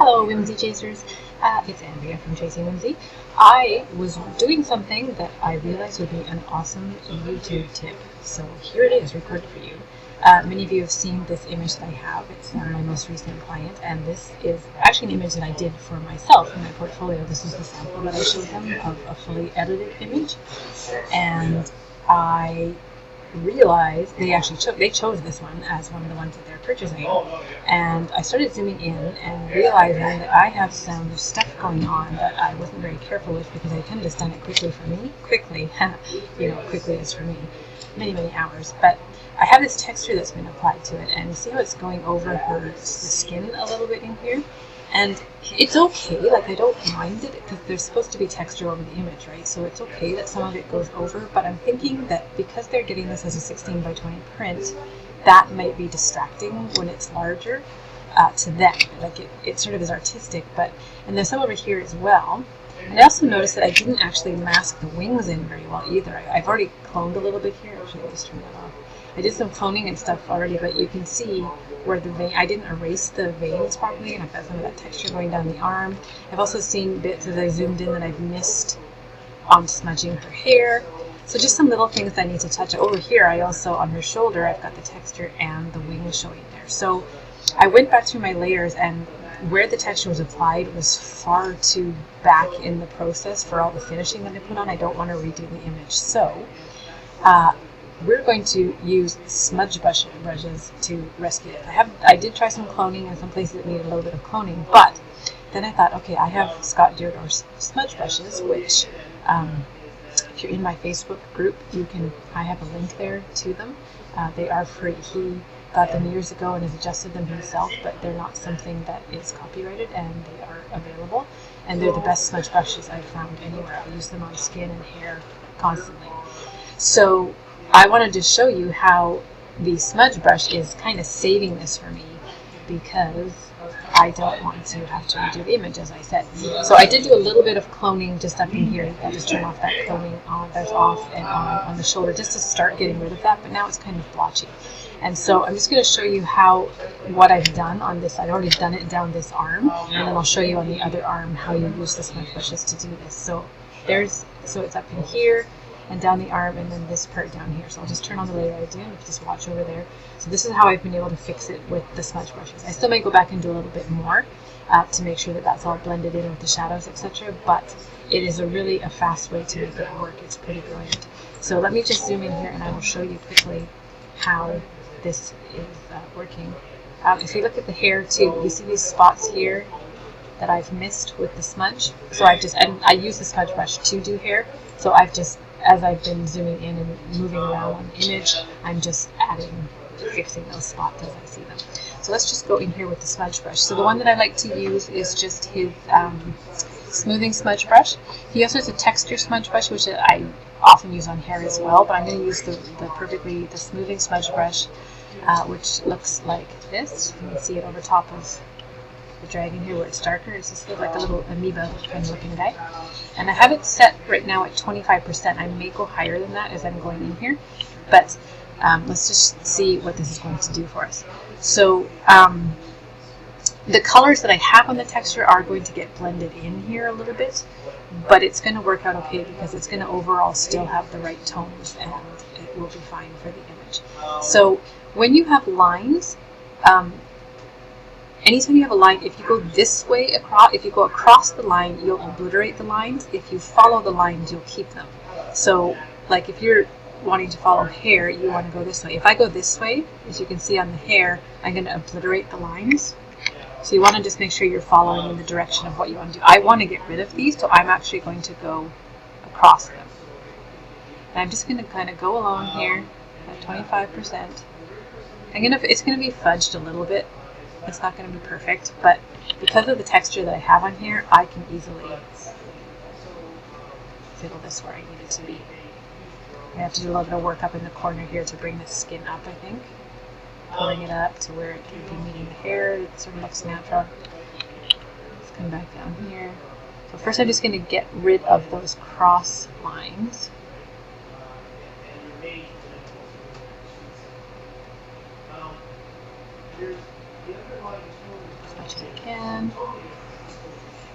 Hello, Whimsy Chasers. It's Andrea from Chasing Whimsy. I was doing something that I realized would be an awesome YouTube tip. So here it is, recorded for you. Many of you have seen this image that I have. It's my most recent client, and this is actually an image that I did for myself in my portfolio. This is the sample that I showed them of a fully edited image, and I realized they chose this one as one of the ones that they're purchasing, and I started zooming in and realizing that I have some stuff going on that I wasn't very careful with because I kind of just done it quickly for me. Quickly is for me many hours, but I have this texture that's been applied to it, and you see how it's going over the skin a little bit in here. And it's okay, like I don't mind it because there's supposed to be texture over the image, right? So it's okay that some of it goes over, but I'm thinking that because they're getting this as a 16 by 20 print, that might be distracting when it's larger to them. Like it sort of is artistic, and there's some over here as well. And I also noticed that I didn't actually mask the wings in very well either. I've already cloned a little bit here. Actually, let me just turn that off. I did some cloning and stuff already, but you can see where the vein, I didn't erase the veins properly, and I've got some of that texture going down the arm. I've also seen bits as I zoomed in that I've missed on smudging her hair. So just some little things I need to touch. Over here, I also, on her shoulder, I've got the texture and the wings showing there. So I went back through my layers, and where the texture was applied was far too back in the process for all the finishing that I put on. I don't want to redo the image. So we're going to use smudge brushes to rescue it. I did try some cloning in some places that needed a little bit of cloning, but then I thought, okay, I have Scott Deardor's smudge brushes, which if you're in my Facebook group, I have a link there to them. They are free. He got them years ago and has adjusted them himself, but they're not something that is copyrighted, and they are available. And they're the best smudge brushes I've found anywhere. I use them on skin and hair constantly. So I wanted to show you how the smudge brush is kind of saving this for me because I don't want to have to redo the image, as I said. So I did do a little bit of cloning just up in here. I'll just turn off that cloning that's off and on the shoulder just to start getting rid of that, but now it's kind of blotchy. And so I'm just going to show you what I've done on this. I've already done it down this arm, and then I'll show you on the other arm how you use the smudge brushes to do this. So it's up in here and down the arm, and then this part down here. So I'll just turn on the layer I do, and just watch over there. So this is how I've been able to fix it with the smudge brushes. I still may go back and do a little bit more to make sure that that's all blended in with the shadows, etc. But it is really a fast way to make it work. It's pretty brilliant. So let me just zoom in here, and I will show you quickly how this is working. If you look at the hair too, you see these spots here that I've missed with the smudge. So I use the smudge brush to do hair. So as I've been zooming in and moving around on the image, I'm just fixing those spots as I see them. So let's just go in here with the smudge brush. So the one that I like to use is just his smoothing smudge brush. He also has a texture smudge brush, which I often use on hair as well, but I'm going to use the smoothing smudge brush, which looks like this. You can see it over top of the dragon here where it's darker. It's just like a little amoeba kind of looking guy. And I have it set right now at 25%. I may go higher than that as I'm going in here, but let's just see what this is going to do for us. So the colors that I have on the texture are going to get blended in here a little bit, but it's going to work out okay because it's going to overall still have the right tones, and it will be fine for the image. So when you have lines, anytime you have a line, if you go this way if you go across the line, you'll obliterate the lines. If you follow the lines, you'll keep them. So like if you're wanting to follow hair, you want to go this way. If I go this way, as you can see on the hair, I'm going to obliterate the lines. So you want to just make sure you're following in the direction of what you want to do. I want to get rid of these, so I'm actually going to go across them. And I'm just going to kind of go along here at 25%. It's going to be fudged a little bit. It's not going to be perfect, but because of the texture that I have on here, I can easily fiddle this where I need it to be. I have to do a little bit of work up in the corner here to bring the skin up, I think. Pulling it up to where it can be meeting the hair. It sort of looks natural. Let's come back down here. So first I'm just going to get rid of those cross lines. As much as I can. again.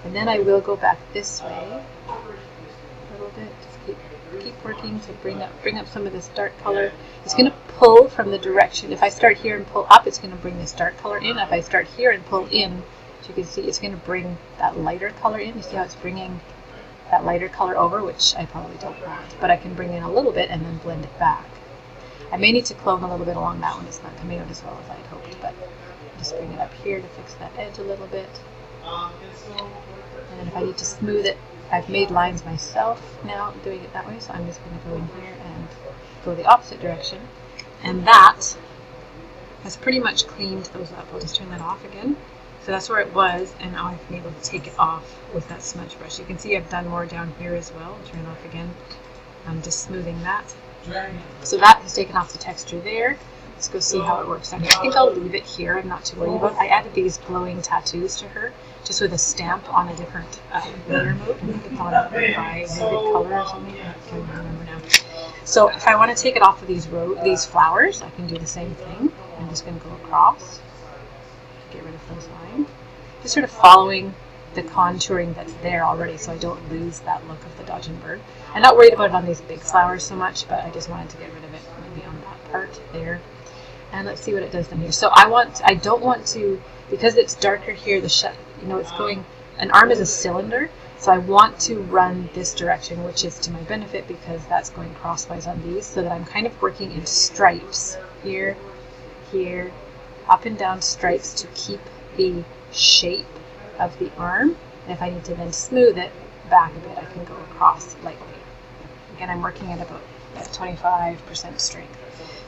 And then I will go back this way a little bit. Just keep working to bring up some of this dark color. It's going to pull from the direction. If I start here and pull up, it's going to bring this dark color in. If I start here and pull in, as you can see, it's going to bring that lighter color in. You see how it's bringing that lighter color over, which I probably don't want. But I can bring in a little bit and then blend it back. I may need to clone a little bit along that one. It's not coming out as well as I had hoped, but just bring it up here to fix that edge a little bit. And then if I need to smooth it, I've made lines myself now doing it that way, so I'm just going to go in here and go the opposite direction. And that has pretty much cleaned those up. I'll just turn that off again. So that's where it was, and now I've been able to take it off with that smudge brush. You can see I've done more down here as well. I'll turn it off again. I'm just smoothing that. So that has taken off the texture there. Let's go see how it works down here. I think I'll leave it here. I'm not too worried about it. I added these glowing tattoos to her, just with a stamp on a different layer mode. I think it's on a by vivid color or something. I can't remember now. So if I want to take it off of these flowers, I can do the same thing. I'm just going to go across, get rid of those lines. Just sort of following the contouring that's there already, so I don't lose that look of the Dodge and Bird. I'm not worried about it on these big flowers so much, but I just wanted to get rid of it maybe on that part there. And let's see what it does down here. So I don't want to, because it's darker here, it's going, an arm is a cylinder, so I want to run this direction, which is to my benefit because that's going crosswise on these, so that I'm kind of working in stripes here, here, up and down stripes to keep the shape of the arm. And if I need to then smooth it back a bit, I can go across lightly. Again, I'm working at about 25% strength.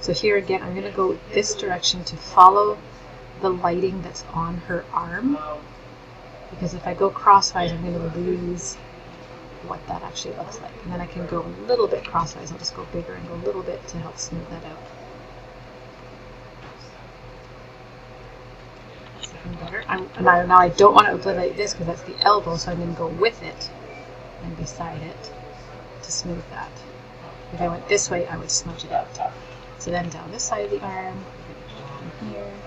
So here again, I'm going to go this direction to follow the lighting that's on her arm, because if I go crosswise, I'm going to lose what that actually looks like. And then I can go a little bit crosswise. I'll just go bigger and go a little bit to help smooth that out. Better. Now I don't want to obliterate this because that's the elbow, so I'm going to go with it and beside it to smooth that. If I went this way, I would smudge it out. So then down this side of the arm,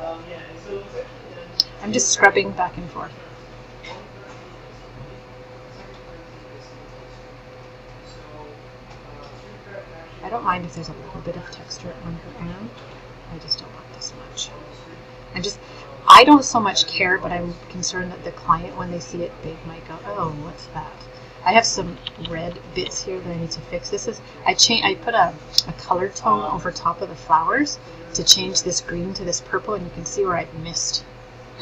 down here. I'm just scrubbing back and forth. I don't mind if there's a little bit of texture on her arm. I just don't want this much. I don't so much care, but I'm concerned that the client, when they see it big, might go, oh, what's that? I have some red bits here that I need to fix. I put a color tone over top of the flowers to change this green to this purple, and you can see where I've missed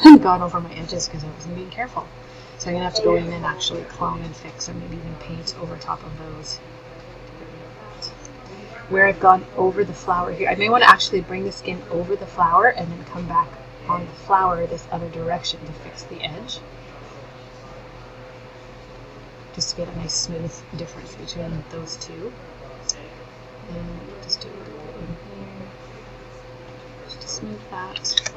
and gone over my edges because I wasn't being careful. So I'm going to have to go in and actually clone and fix, or maybe even paint over top of those. Where I've gone over the flower here, I may want to actually bring the skin over the flower and then come back on the flower this other direction to fix the edge, just to get a nice smooth difference between those two. And just do a little bit in here just to smooth that.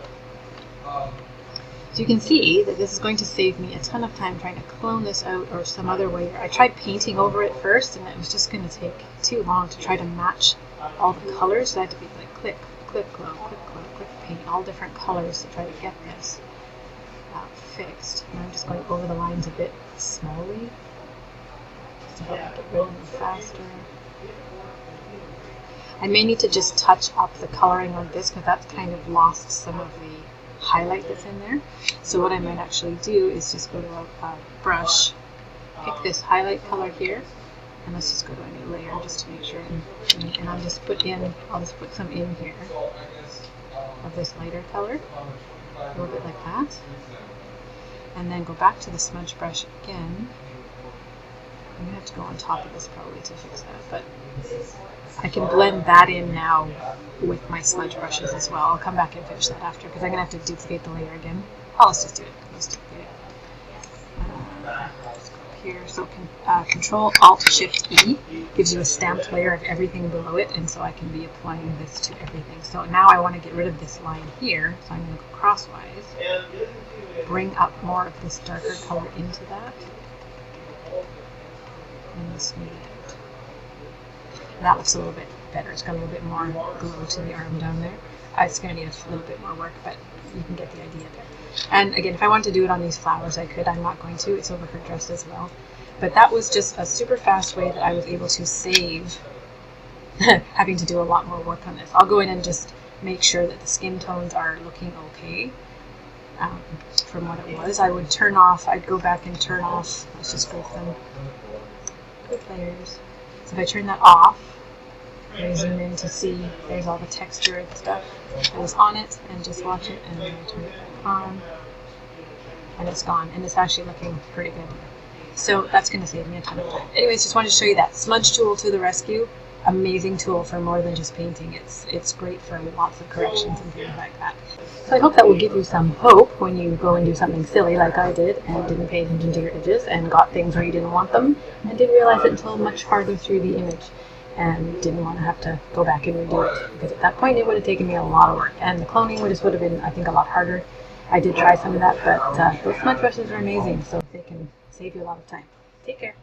So you can see that this is going to save me a ton of time trying to clone this out or some other way. I tried painting over it first, and it was just going to take too long to try to match all the colors. So I had to be like click, click, glow, click, glow, click, paint, all different colors to try to get this fixed. And I'm just going over the lines a bit slowly, just to help it get rid of them faster. I may need to just touch up the coloring on this because that's kind of lost some of the highlight that's in there. So what I might actually do is just go to a brush, pick this highlight color here, and let's just go to a new layer just to make sure. And I'll just put some in here of this lighter color, a little bit like that. And then go back to the smudge brush again. I'm gonna have to go on top of this probably to fix that, but I can blend that in now with my smudge brushes as well. I'll come back and finish that after because I'm gonna have to duplicate the layer again. Oh, let's just do it. Let's duplicate it. Let's go up here. So Control Alt Shift E gives you a stamped layer of everything below it, and so I can be applying this to everything. So now I want to get rid of this line here, so I'm going to go crosswise, bring up more of this darker color into that, and smooth it out. And that looks a little bit better. It's got a little bit more glow to the arm down there. It's going to need a little bit more work, but you can get the idea there. And again, if I wanted to do it on these flowers, I could. I'm not going to. It's over her dress as well. But that was just a super fast way that I was able to save having to do a lot more work on this. I'll go in and just make sure that the skin tones are looking okay from what it was. I would turn off, I'd go back and turn off, let's just go with them, quick layers. So if I turn that off, I zoom in to see there's all the texture and stuff that was on it, and just watch it, and then I turn it back on, and it's gone, and it's actually looking pretty good. So that's going to save me a ton of time. Anyways, just wanted to show you that smudge tool to the rescue. Amazing tool for more than just painting. It's great for lots of corrections and things like that. So I hope that will give you some hope when you go and do something silly like I did and didn't pay attention to your edges and got things where you didn't want them and didn't realize it until much farther through the image and didn't want to have to go back and redo it, because at that point it would have taken me a lot of work, and the cloning would have been, I think, a lot harder. I did try some of that, but those smudge brushes are amazing, so they can save you a lot of time. Take care.